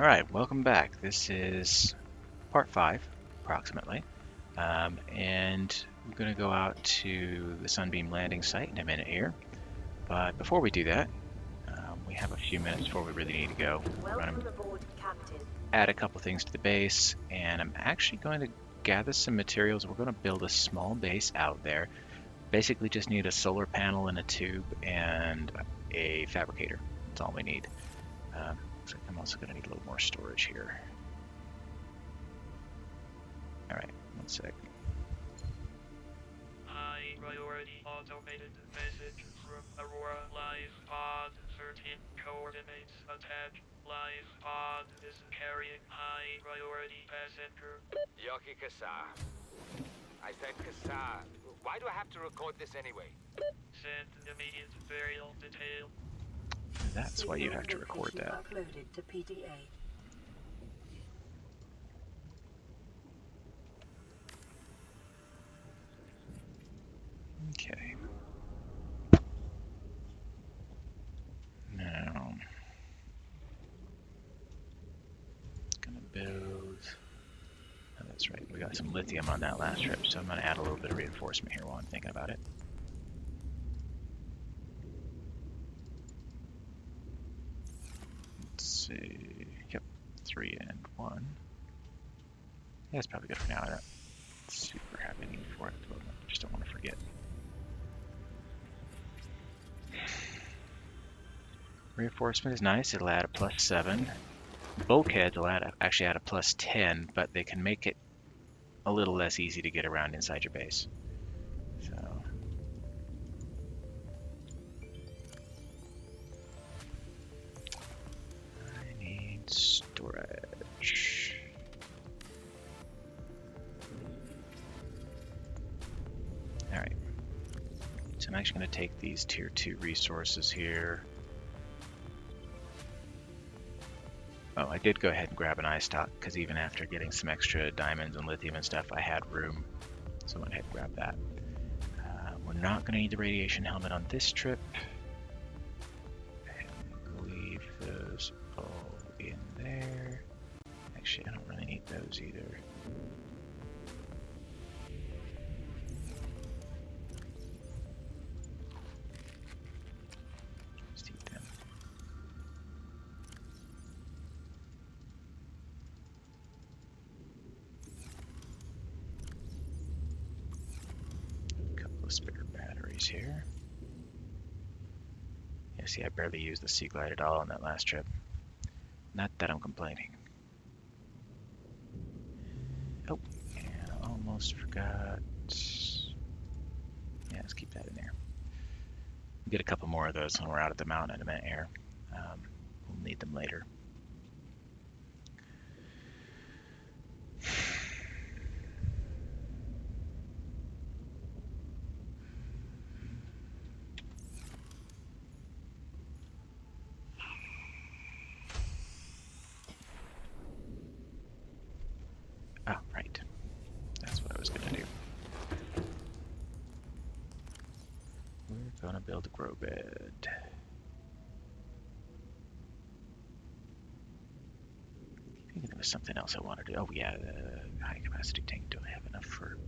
Alright, welcome back. This is part 5, approximately. And we're going to go out to the Sunbeam Landing site in a minute here. But before we do that, we have a few minutes before we really need to go. We're going to add a couple things to the base, and I'm actually going to gather some materials. We're going to build a small base out there. Basically just need a solar panel and a tube and a fabricator. That's all we need. Looks like I'm also going to need a little more storage here. Alright, one sec. High priority automated message from Aurora Live Pod 13 coordinates attached. Live Pod is carrying high priority passenger. Yoki Kassar. I said Kassar. Why do I have to record this anyway? Send immediate burial detail. That's why you have to record that. Uploaded to PDA. Okay. Now, gonna build. Oh, that's right. We got some lithium on that last trip, so I'm gonna add a little bit of reinforcement here while I'm thinking about it. Let's see. Yep, 3 and 1. Yeah, it's probably good for now. I don't super have a need for it, but I just don't want to forget. Reinforcement is nice. It'll add a +7. Bulkheads will actually add a +10, but they can make it a little less easy to get around inside your base. So I need storage. Alright. So I'm actually going to take these tier 2 resources here. Oh, I did go ahead and grab an eye stock, because even after getting some extra diamonds and lithium and stuff, I had room. So I went ahead and grabbed that. We're not going to need the radiation helmet on this trip. And leave those all in there. Actually, I don't really need those either. Let's eat them. Spare batteries here. Yeah, see, I barely used the Sea Glide at all on that last trip. Not that I'm complaining. Oh, and I almost forgot. Yeah, let's keep that in there. We'll get a couple more of those when we're out at the mountain in a minute here. We'll need them later. Oh, right. That's what I was going to do. We're going to build a grow bed. I think there was something else I wanted to do. Oh, yeah, the high capacity tank. Do I have enough for...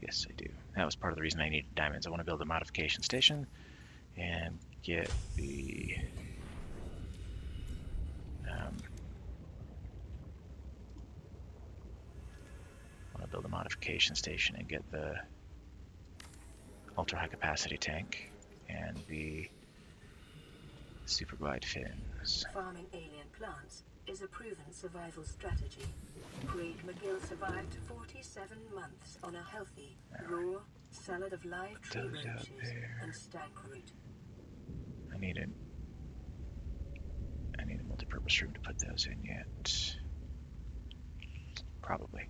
Yes, I do. That was part of the reason I needed diamonds. I want to build a modification station and get the... build a modification station and get the ultra high capacity tank and the super glide fins. Farming alien plants is a proven survival strategy. Craig McGill survived 47 months on a healthy, raw salad of live tree roaches and stag root. I need a multi-purpose room to put those in yet. Probably.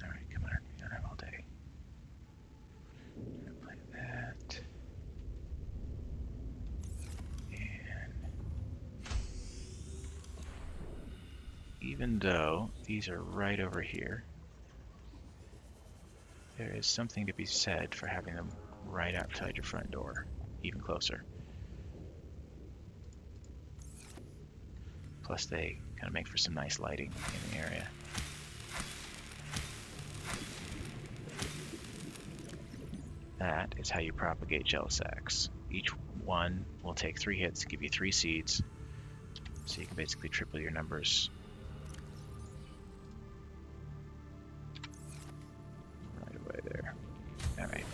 Alright, come on. We don't have all day. I'm gonna play that. And even though these are right over here, there is something to be said for having them right outside your front door, even closer. Plus they kind of make for some nice lighting in the area. That is how you propagate gel sacks. Each one will take 3 hits to give you 3 seeds, so you can basically triple your numbers. Right away there. Alright.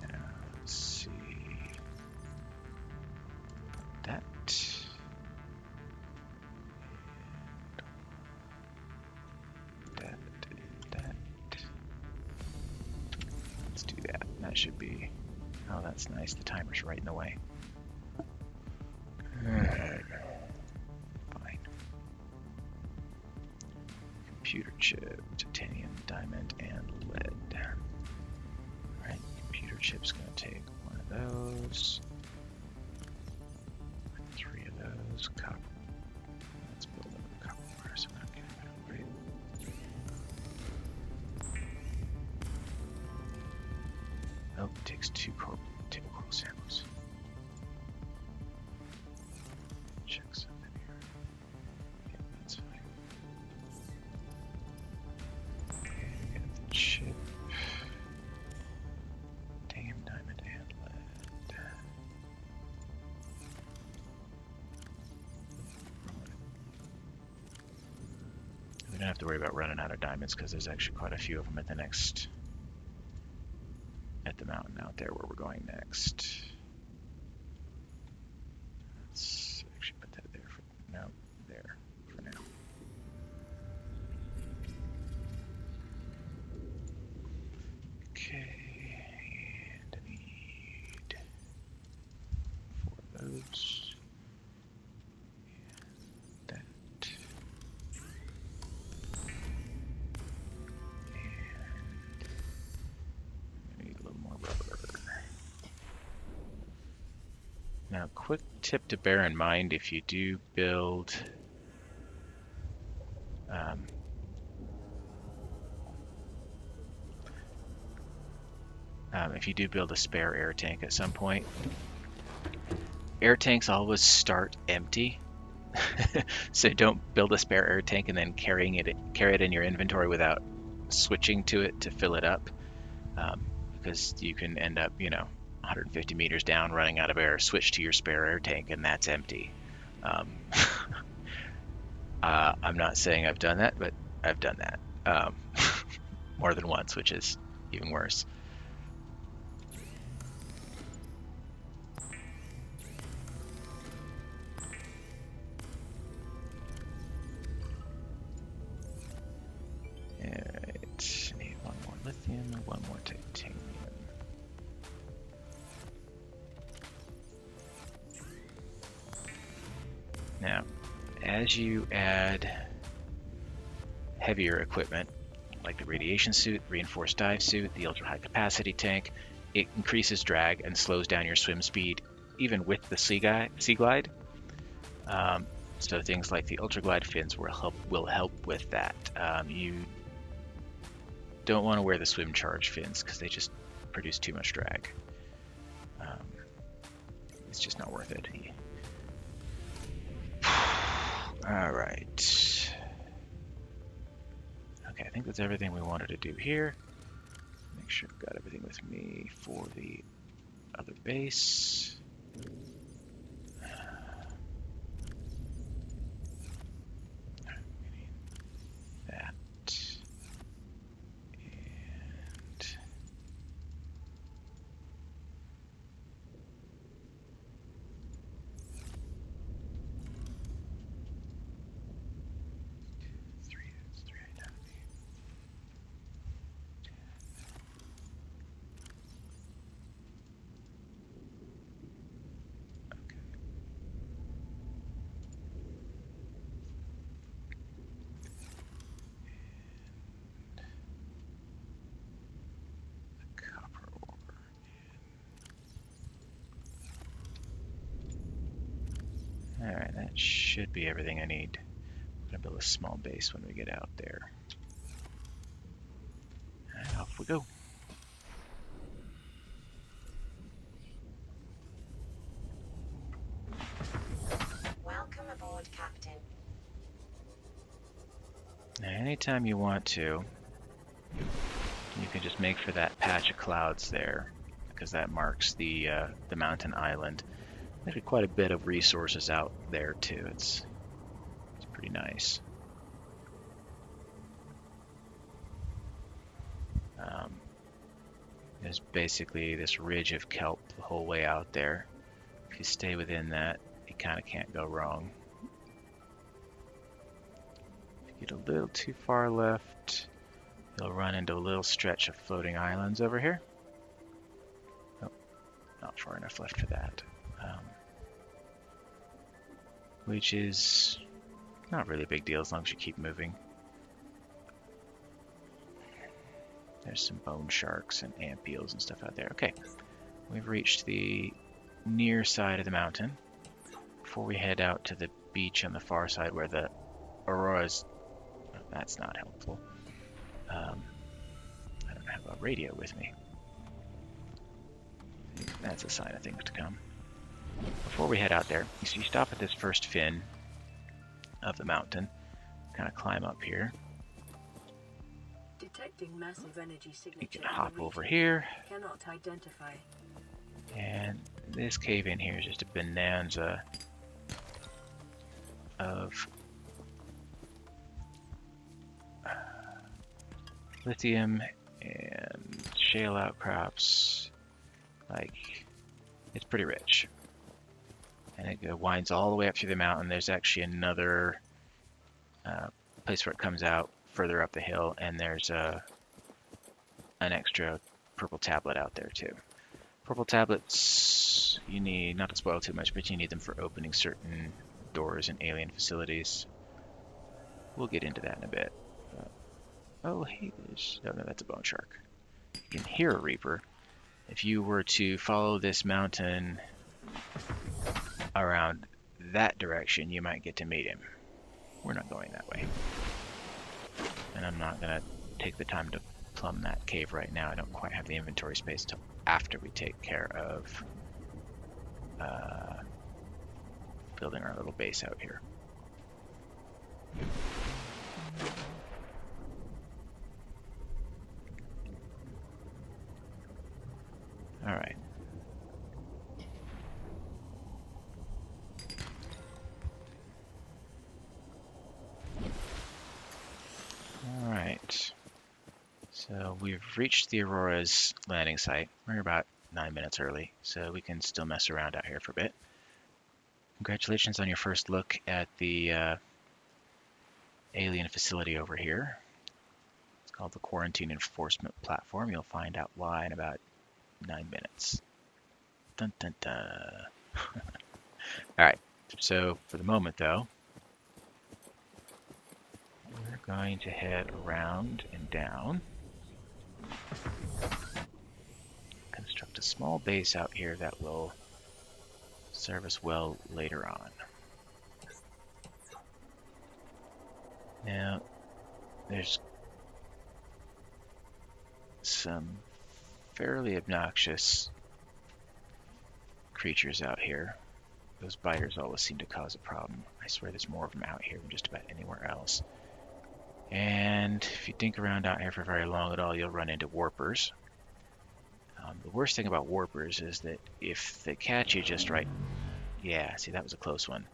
Now, let's see. That. That. That. Let's do that. That should be... Oh, that's nice. The timer's right in the way. Alright. Fine. Computer chip, titanium, diamond, and lead. Alright, computer chip's gonna take 1 of those. 3 of those. Copper. Let's build up a couple more so we don't get it right. Oh, it takes 2 coral samples. Check something here. Yeah, that's fine. Okay, get the chip. Titanium, diamond, and lead. We don't have to worry about running out of diamonds because there's actually quite a few of them at the mountain out there where we're going next. Let's actually put that there for there for now. Okay, and I need 4 of those. And that. Now, quick tip to bear in mind if you do build a spare air tank at some point, air tanks always start empty. So don't build a spare air tank and then carry it in your inventory without switching to it to fill it up, because you can end up, 150 meters down, running out of air, switch to your spare air tank, and that's empty. I'm not saying I've done that, but I've done that more than once, which is even worse. Alright, need 1 more lithium, 1 more titanium. Now, as you add heavier equipment, like the radiation suit, reinforced dive suit, the ultra high capacity tank, it increases drag and slows down your swim speed, even with the sea glide. So things like the ultra glide fins will help with that. You don't want to wear the swim charge fins because they just produce too much drag. It's just not worth it. Alright. Okay, I think that's everything we wanted to do here. Make sure I've got everything with me for the other base. We need that. And 3 down. Copper ore. Alright, that should be everything I need. I'm gonna build a small base when we get out there. And off we go. anytime you want to, you can just make for that patch of clouds there, because that marks the mountain island. There's quite a bit of resources out there too. It's pretty nice. There's basically this ridge of kelp the whole way out there. If you stay within that, you kind of can't go wrong. If you get a little too far left, you'll run into a little stretch of floating islands over here. Oh, not far enough left for that. Which is not really a big deal as long as you keep moving. There's some bone sharks and ant eels and stuff out there. Okay, we've reached the near side of the mountain. Before we head out to the beach on the far side where the auroras... That's not helpful. I don't have a radio with me. That's a sign of things to come. Before we head out there, you stop at this first fin of the mountain, kind of climb up here. Detecting massive energy signature. You can hop over here. Cannot identify. And this cave in here is just a bonanza of lithium and shale outcrops. Like, it's pretty rich. And it winds all the way up through the mountain. There's actually another place where it comes out further up the hill, and there's an extra purple tablet out there too. Purple tablets you need, not to spoil too much, but you need them for opening certain doors in alien facilities. We'll get into that in a bit. Oh, hey, no, that's a bone shark. You can hear a reaper. If you were to follow this mountain around that direction, you might get to meet him. We're not going that way. And I'm not going to take the time to plumb that cave right now. I don't quite have the inventory space until after we take care of building our little base out here. All right. All right. So we've reached the Aurora's landing site. We're about 9 minutes early, so we can still mess around out here for a bit. Congratulations on your first look at the alien facility over here. It's called the Quarantine Enforcement Platform. You'll find out why in about 9 minutes. Dun dun dun. Alright, so for the moment though, we're going to head around and down. Construct a small base out here that will serve us well later on. Now, there's some fairly obnoxious creatures out here. Those biters always seem to cause a problem. I swear there's more of them out here than just about anywhere else. And if you dink around out here for very long at all, you'll run into warpers. The worst thing about warpers is that if they catch you just right... Yeah, see, that was a close one.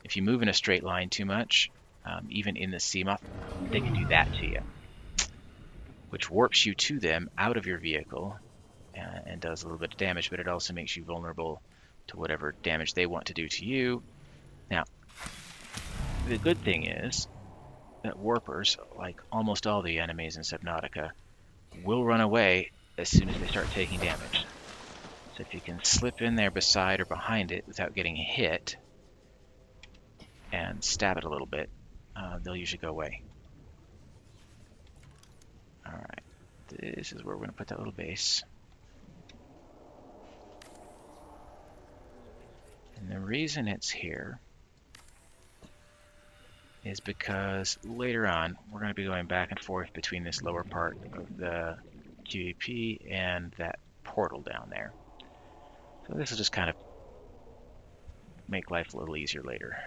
If you move in a straight line too much, even in the Seamoth, they can do that to you. Which warps you to them out of your vehicle and does a little bit of damage, but it also makes you vulnerable to whatever damage they want to do to you. Now, the good thing is that warpers, like almost all the enemies in Subnautica, will run away as soon as they start taking damage. So if you can slip in there beside or behind it without getting hit and stab it a little bit, they'll usually go away. Alright, this is where we're going to put that little base. And the reason it's here is because later on we're going to be going back and forth between this lower part of the QEP and that portal down there. So this will just kind of make life a little easier later.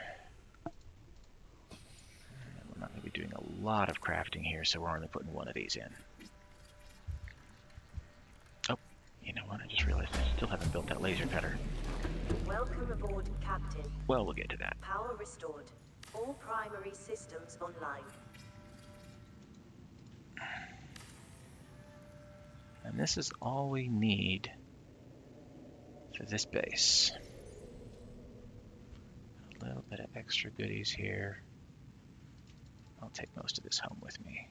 We're not going to be doing a lot of crafting here, so we're only putting one of these in. Oh, you know what? I just realized I still haven't built that laser cutter. Welcome aboard, Captain. Well, we'll get to that. Power restored. All primary systems online. And this is all we need for this base. A little bit of extra goodies here. I'll take most of this home with me.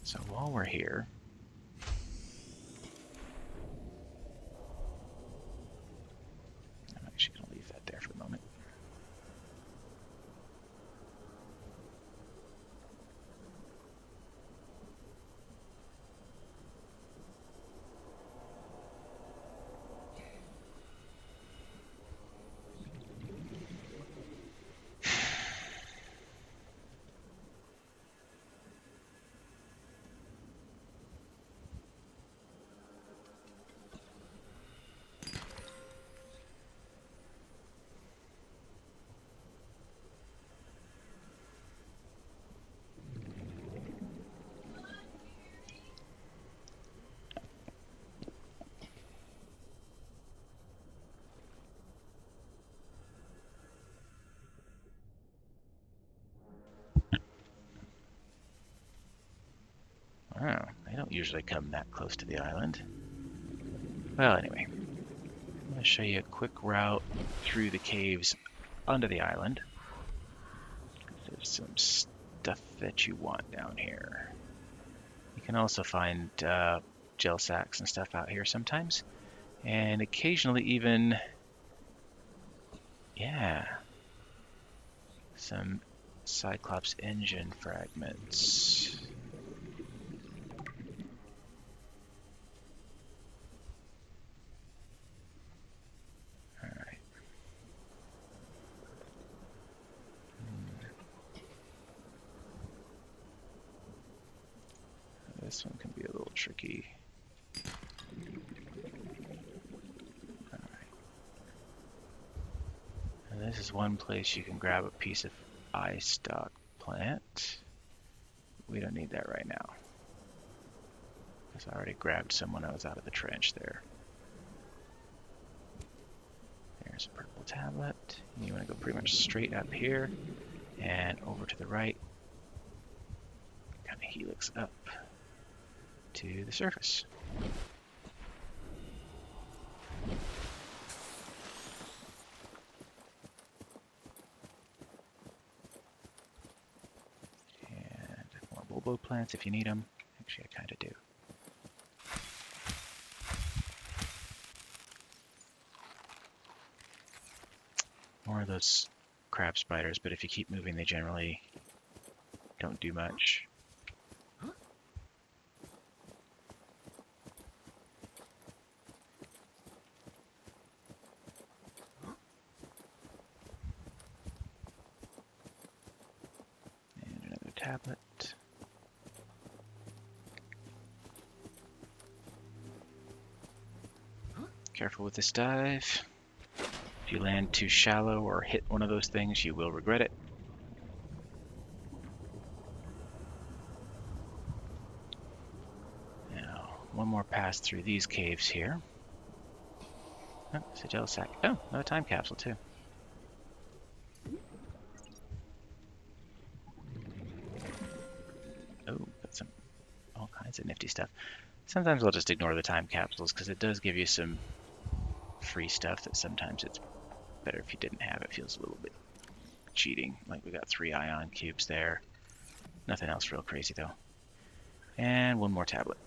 So while we're here, I'm actually going to leave that there for a moment. Oh, they don't usually come that close to the island. Well, anyway, I'm going to show you a quick route through the caves under the island. There's some stuff that you want down here. You can also find gel sacks and stuff out here sometimes. And occasionally even, yeah, some Cyclops engine fragments. This one can be a little tricky. Alright. And this is one place you can grab a piece of eye stalk plant. We don't need that right now, because I already grabbed some when I was out of the trench there. There's a purple tablet. You want to go pretty much straight up here and over to the right. Kind of helix up to the surface. And more bulbo plants if you need them. Actually, I kind of do. More of those crab spiders, but if you keep moving, they generally don't do much. Tablet. Careful with this dive. If you land too shallow or hit one of those things, you will regret it. Now, one more pass through these caves here. Oh, it's a gel sack. Oh, another time capsule too. All kinds of nifty stuff. Sometimes I'll just ignore the time capsules because it does give you some free stuff that sometimes it's better if you didn't have. It feels a little bit cheating. Like we got 3 ion cubes there. Nothing else real crazy though. And one more tablet.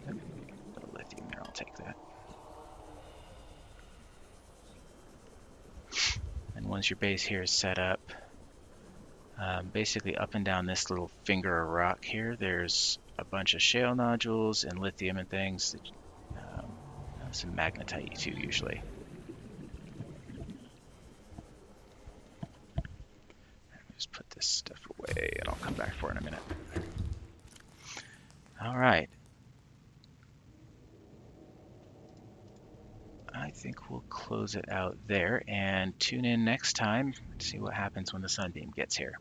Oh, little lithium there, I'll take that. And once your base here is set up, basically up and down this little finger of rock here, there's a bunch of shale nodules and lithium and things. Some magnetite too, usually. Just put this stuff away and I'll come back for it in a minute. All right. I I think we'll close it out there and tune in next time to see what happens when the Sunbeam gets here.